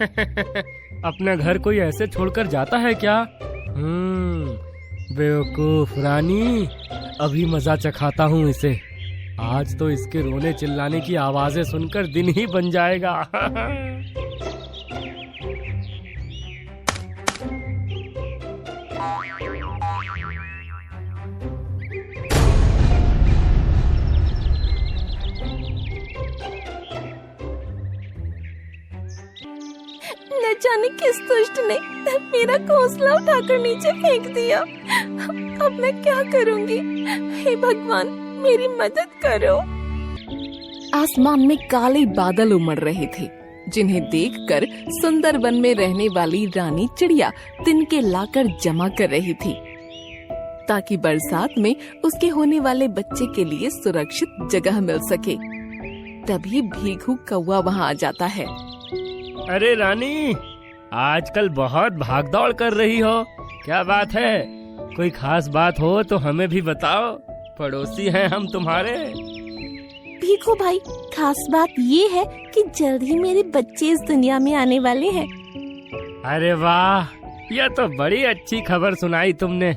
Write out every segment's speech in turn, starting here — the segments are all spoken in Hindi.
अपना घर कोई ऐसे छोड़कर जाता है क्या? बेवकूफ रानी, अभी मजा चखाता हूँ इसे। आज तो इसके रोने चिल्लाने की आवाजें सुनकर दिन ही बन जाएगा। न जाने किस दुष्ट ने मेरा घोंसला उठाकर नीचे फेंक दिया। अब मैं क्या करूंगी? हे भगवान, मेरी मदद करो। आसमान में काले बादल उमड़ रहे थे, जिन्हें देखकर सुंदर वन में रहने वाली रानी चिड़िया तिनके लाकर जमा कर रही थी, ताकि बरसात में उसके होने वाले बच्चे के लिए सुरक्षित जगह मिल सके। तभी भीखू कौवा वहाँ आ जाता है। अरे रानी, आजकल बहुत भागदौड़ कर रही हो, क्या बात है? कोई खास बात हो तो हमें भी बताओ, पड़ोसी हैं हम तुम्हारे। भीखू भाई, खास बात ये है कि जल्द ही मेरे बच्चे इस दुनिया में आने वाले हैं। अरे वाह, यह तो बड़ी अच्छी खबर सुनाई तुमने।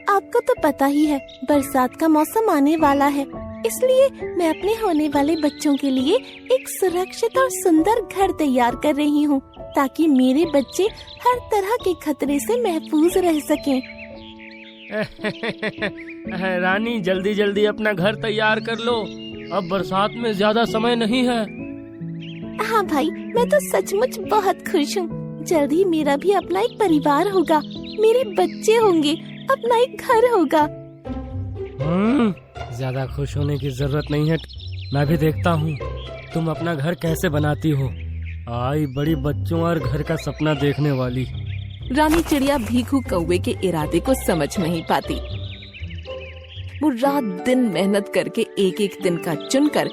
आपको तो पता ही है, बरसात का मौसम आने वाला है, इसलिए मैं अपने होने वाले बच्चों के लिए एक सुरक्षित और सुंदर घर तैयार कर रही हूँ, ताकि मेरे बच्चे हर तरह के खतरे से महफूज रह सकें। रानी, जल्दी जल्दी अपना घर तैयार कर लो, अब बरसात में ज्यादा समय नहीं है। हाँ भाई, मैं तो सचमुच बहुत खुश हूँ। जल्द ही मेरा भी अपना एक परिवार होगा, मेरे बच्चे होंगे, अपना एक घर होगा। ज्यादा खुश होने की जरूरत नहीं है, मैं भी देखता हूँ तुम अपना घर कैसे बनाती हो। आई बड़ी बच्चों और घर का सपना देखने वाली। रानी चिड़िया भीखू कौवे के इरादे को समझ नहीं पाती। वो रात दिन मेहनत करके एक एक दिन का चुनकर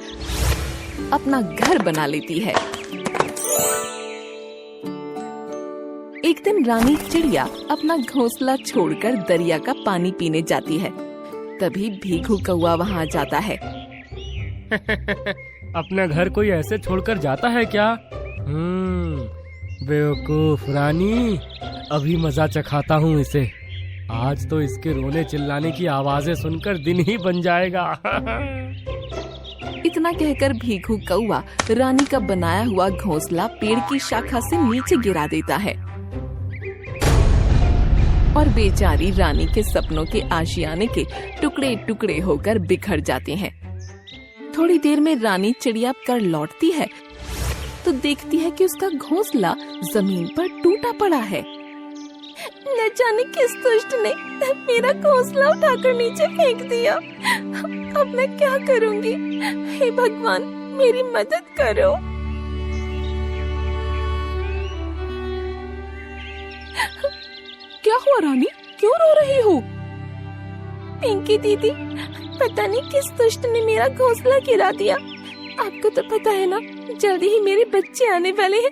अपना घर बना लेती है। एक दिन रानी चिड़िया अपना घोंसला छोड़कर दरिया का पानी पीने जाती है। तभी भीखू कौवा वहाँ आ जाता है। अपना घर कोई ऐसे छोड़कर जाता है क्या? बेवकूफ रानी, अभी मजा चखाता हूँ इसे। आज तो इसके रोने चिल्लाने की आवाजें सुनकर दिन ही बन जाएगा। इतना कहकर भीखू कौवा रानी का बनाया हुआ घोंसला पेड़ की शाखा से नीचे गिरा देता है और बेचारी रानी के सपनों के आशियाने के टुकड़े टुकड़े होकर बिखर जाते हैं। थोड़ी देर में रानी चिड़िया कर लौटती है तो देखती है कि उसका घोंसला जमीन पर टूटा पड़ा है। न जाने किस दुष्ट ने मेरा घोंसला उठाकर नीचे फेंक दिया। अब मैं क्या करूंगी? हे भगवान, मेरी मदद करो। क्या हुआ रानी, क्यों रो रही हो? पिंकी दीदी, पता नहीं किस दुष्ट ने मेरा घोंसला गिरा दिया। आपको तो पता है ना, जल्दी ही मेरे बच्चे आने वाले हैं।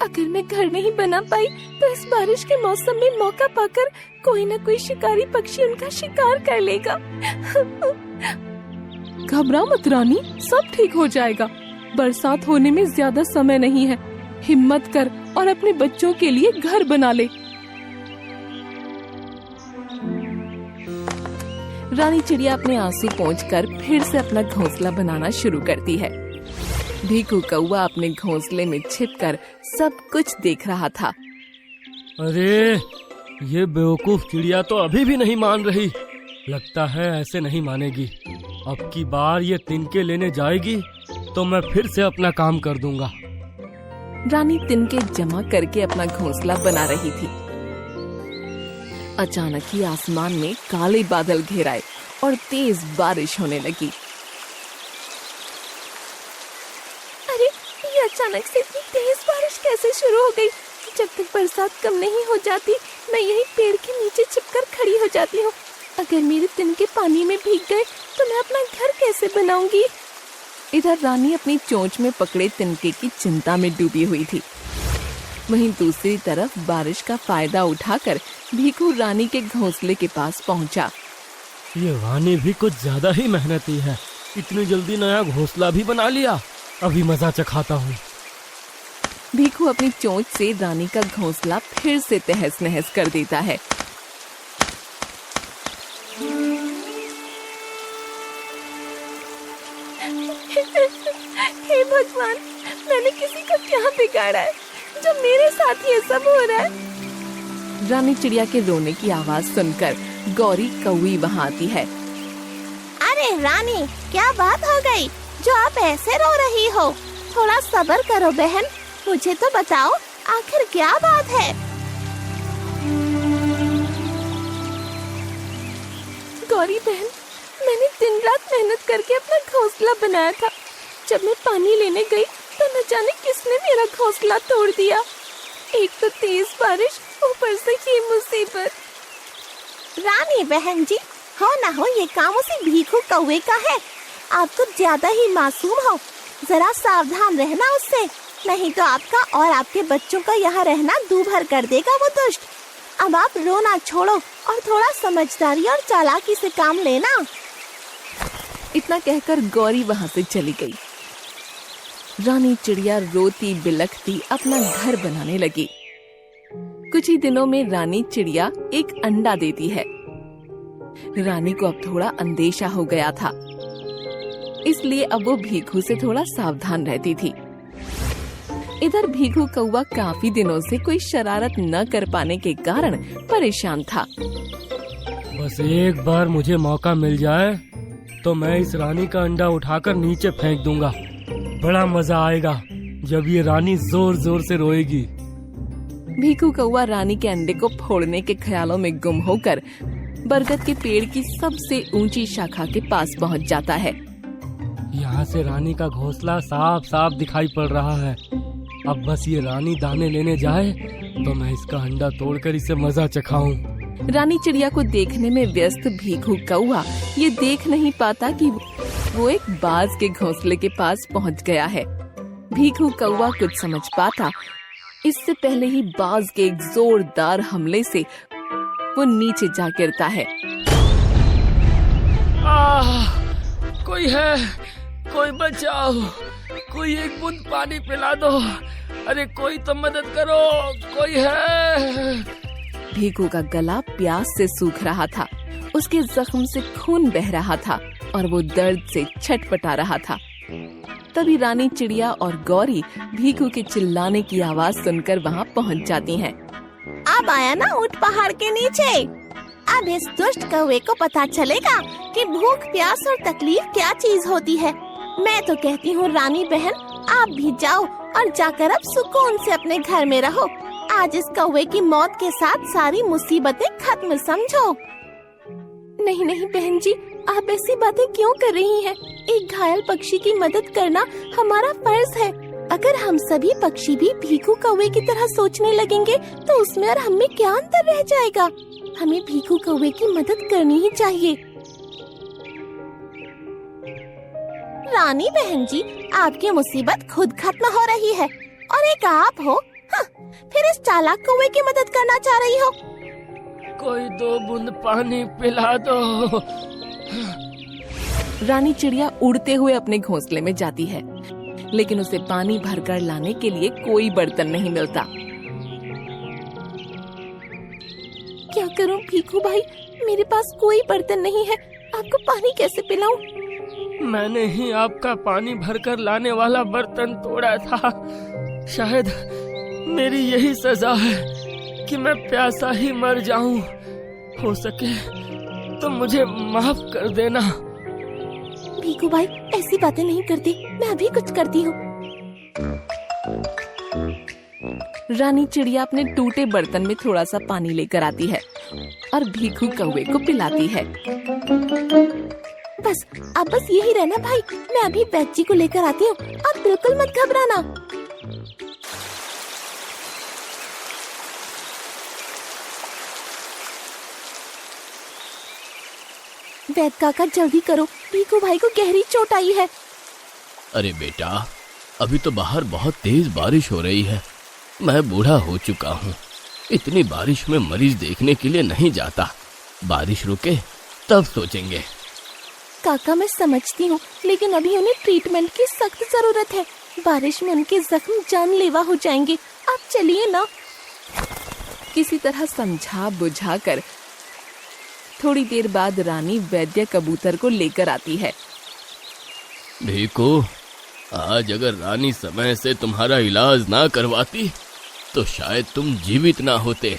अगर मैं घर नहीं बना पाई तो इस बारिश के मौसम में मौका पाकर कोई न कोई शिकारी पक्षी उनका शिकार कर लेगा। घबरा मत रानी, सब ठीक हो जाएगा। बरसात होने में ज्यादा समय नहीं है। हिम्मत कर और अपने बच्चों के लिए घर बना ले। रानी चिड़िया अपने आंसू पोंछकर फिर से अपना घोंसला बनाना शुरू करती है। भीखू कौवा अपने घोंसले में छिपकर सब कुछ देख रहा था। अरे, ये बेवकूफ चिड़िया तो अभी भी नहीं मान रही। लगता है ऐसे नहीं मानेगी। अब की बार ये तिनके लेने जाएगी तो मैं फिर से अपना काम कर दूंगा। रानी तिनके जमा करके अपना घोंसला बना रही थी। अचानक ही आसमान में काले बादल घेर आए और तेज बारिश होने लगी। अरे, ये अचानक से इतनी तेज बारिश कैसे शुरू हो गई? जब तक बरसात कम नहीं हो जाती, मैं यही पेड़ के नीचे छिपकर खड़ी हो जाती हूँ। अगर मेरे तिनके पानी में भीग गए तो मैं अपना घर कैसे बनाऊंगी? इधर रानी अपनी चोंच में पकड़े तिनके की चिंता में डूबी हुई थी। वहीं दूसरी तरफ बारिश का फायदा उठाकर भीखू रानी के घोंसले के पास पहुंचा। ये रानी भी कुछ ज्यादा ही मेहनती है, इतनी जल्दी नया घोंसला भी बना लिया। अभी मजा चखाता हूँ। भीखू अपनी चोंच से रानी का घोंसला फिर से तहस नहस कर देता है। हे भगवान, मैंने किसी का क्या बिगाड़ा है जो मेरे साथ ये सब हो रहा है। रानी चिड़िया के रोने की आवाज सुनकर गौरी कौवी वहाँ आती है। अरे रानी, क्या बात हो गई जो आप ऐसे रो रही हो? थोड़ा सब्र करो बहन, मुझे तो बताओ आखिर क्या बात है। गौरी बहन, मैंने दिन रात मेहनत करके अपना घोंसला बनाया था। जब मैं पानी लेने गई तो न जाने किसने मेरा घोंसला तोड़ दिया। एक तो तेज बारिश, ऊपर से ये मुसीबत। रानी बहन जी, हो ना हो ये काम उसी भीखू कौवे का है। आप तो ज्यादा ही मासूम हो, जरा सावधान रहना उससे, नहीं तो आपका और आपके बच्चों का यहाँ रहना दूभर कर देगा वो दुष्ट। अब आप रोना छोड़ो और थोड़ा समझदारी और चालाकी से काम लेना। इतना कहकर गौरी वहाँ से चली गई। रानी चिड़िया रोती बिलखती अपना घर बनाने लगी। कुछ ही दिनों में रानी चिड़िया एक अंडा देती है। रानी को अब थोड़ा अंदेशा हो गया था, इसलिए अब वो भीखू से थोड़ा सावधान रहती थी। इधर भीखू कौवा काफी दिनों से कोई शरारत न कर पाने के कारण परेशान था। बस एक बार मुझे मौका मिल जाए तो मैं इस रानी का अंडा उठाकर नीचे फेंक दूंगा। बड़ा मजा आएगा जब ये रानी जोर जोर से रोएगी। भीखू कौवा रानी के अंडे को फोड़ने के ख्यालों में गुम होकर बरगद के पेड़ की सबसे ऊंची शाखा के पास पहुंच जाता है। यहाँ से रानी का घोंसला साफ साफ दिखाई पड़ रहा है। अब बस ये रानी दाने लेने जाए तो मैं इसका अंडा तोड़कर इसे मजा चखाऊं। रानी चिड़िया को देखने में व्यस्त भीखू कौवा ये देख नहीं पाता कि वो एक बाज के घोंसले के पास पहुंच गया है। भीखू कौवा कुछ समझ पाता इससे पहले ही बाज के एक जोरदार हमले से वो नीचे जा गिरता है। कोई है, कोई बचाओ, कोई एक बूंद पानी पिला दो। अरे कोई तो मदद करो, कोई है। भीखू का गला प्यास से सूख रहा था, उसके जख्म से खून बह रहा था और वो दर्द से छटपटा रहा था। तभी रानी चिड़िया और गौरी भीखू के चिल्लाने की आवाज सुनकर वहाँ पहुँच जाती हैं। अब आया ना ऊंट पहाड़ के नीचे। अब इस दुष्ट कौवे को पता चलेगा कि भूख, प्यास और तकलीफ क्या चीज होती है। मैं तो कहती हूँ रानी बहन, आप भी जाओ और जाकर अब सुकून से अपने घर में रहो। आज इस कौवे की मौत के साथ सारी मुसीबतें खत्म समझो। नहीं नहीं बहन जी, आप ऐसी बातें क्यों कर रही हैं? एक घायल पक्षी की मदद करना हमारा फर्ज है। अगर हम सभी पक्षी भी भीखू कौवे की तरह सोचने लगेंगे तो उसमें और हम में क्या अंतर रह जाएगा। हमें भीखू कौवे की मदद करनी ही चाहिए। रानी बहन जी, आपकी मुसीबत खुद खत्म हो रही है और एक आप हो, हाँ, फिर इस चालाक कौवे की मदद करना चाह रही हो। कोई 2 बूंद पानी पिला दो। रानी चिड़िया उड़ते हुए अपने घोंसले में जाती है, लेकिन उसे पानी भरकर लाने के लिए कोई बर्तन नहीं मिलता। क्या करूं भीखू भाई, मेरे पास कोई बर्तन नहीं है, आपको पानी कैसे पिलाऊं? मैंने ही आपका पानी भरकर लाने वाला बर्तन तोड़ा था। शायद मेरी यही सजा है कि मैं प्यासा ही मर जाऊं। हो सके तो मुझे माफ कर देना। भीखू भाई, ऐसी बातें नहीं करती, मैं अभी कुछ करती हूँ। रानी चिड़िया अपने टूटे बर्तन में थोड़ा सा पानी लेकर आती है और भीखू कौवे को पिलाती है। बस यही रहना भाई, मैं अभी वैद्य जी को लेकर आती हूँ और बिल्कुल मत घबराना। वैद्य काका जल्दी करो, भीखू भाई को गहरी चोट आई है। अरे बेटा, अभी तो बाहर बहुत तेज बारिश हो रही है। मैं बूढ़ा हो चुका हूँ, इतनी बारिश में मरीज देखने के लिए नहीं जाता। बारिश रुके तब सोचेंगे। काका मैं समझती हूँ, लेकिन अभी उन्हें ट्रीटमेंट की सख्त जरूरत है। बारिश में उनके जख्म जानलेवा हो जाएंगे। आप चलिए ना। किसी तरह समझा बुझा कर थोड़ी देर बाद रानी वैद्य कबूतर को लेकर आती है। भीखू, आज अगर रानी समय से तुम्हारा इलाज ना करवाती तो शायद तुम जीवित ना होते,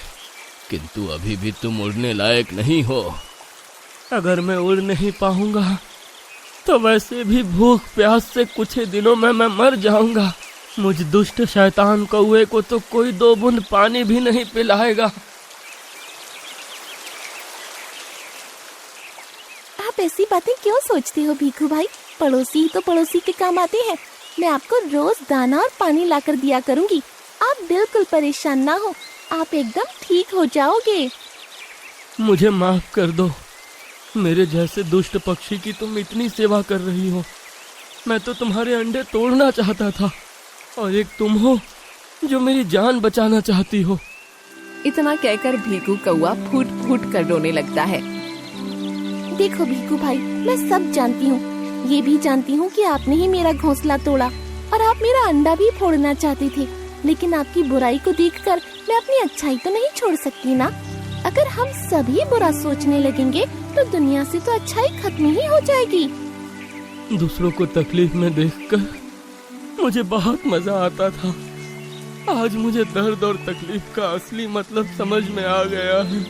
किंतु अभी भी तुम उड़ने लायक नहीं हो। अगर मैं उड़ नहीं पाऊंगा तो वैसे भी भूख प्यास से कुछ ही दिनों में मैं मर जाऊंगा। मुझ दुष्ट शैतान कौवे को तो कोई 2 बूंद पानी भी नहीं पिलाएगा। आप ऐसी बातें क्यों सोचते हो भीखू भाई? पड़ोसी ही तो पड़ोसी के काम आते हैं। मैं आपको रोज दाना और पानी लाकर दिया करूंगी। आप बिल्कुल परेशान ना हो, आप एकदम ठीक हो जाओगे। मुझे माफ कर दो। मेरे जैसे दुष्ट पक्षी की तुम इतनी सेवा कर रही हो। मैं तो तुम्हारे अंडे तोड़ना चाहता था, और एक तुम हो जो मेरी जान बचाना चाहती हो। इतना कहकर भीखू कौवा फूट फूट कर रोने लगता है। देखो भीखू भाई, मैं सब जानती हूँ। ये भी जानती हूँ कि आपने ही मेरा घोंसला तोड़ा और आप मेरा अंडा भी फोड़ना चाहते थे, लेकिन आपकी बुराई को देखकर मैं अपनी अच्छाई तो नहीं छोड़ सकती ना। अगर हम सभी बुरा सोचने लगेंगे तो दुनिया से तो अच्छाई खत्म ही हो जाएगी। दूसरों को तकलीफ में देखकर मुझे बहुत मजा आता था। आज मुझे दर्द और तकलीफ का असली मतलब समझ में आ गया है।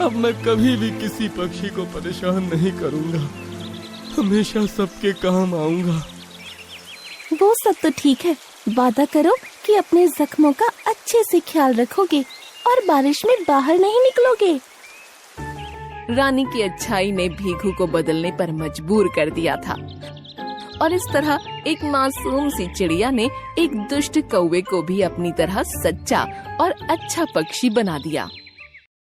अब मैं कभी भी किसी पक्षी को परेशान नहीं करूंगा, हमेशा सबके काम आऊंगा। वो सब तो ठीक है, वादा करो कि अपने जख्मों का अच्छे से ख्याल रखोगे और बारिश में बाहर नहीं निकलोगे। रानी की अच्छाई ने भीखू को बदलने पर मजबूर कर दिया था, और इस तरह एक मासूम सी चिड़िया ने एक दुष्ट कौवे को भी अपनी तरह सच्चा और अच्छा पक्षी बना दिया।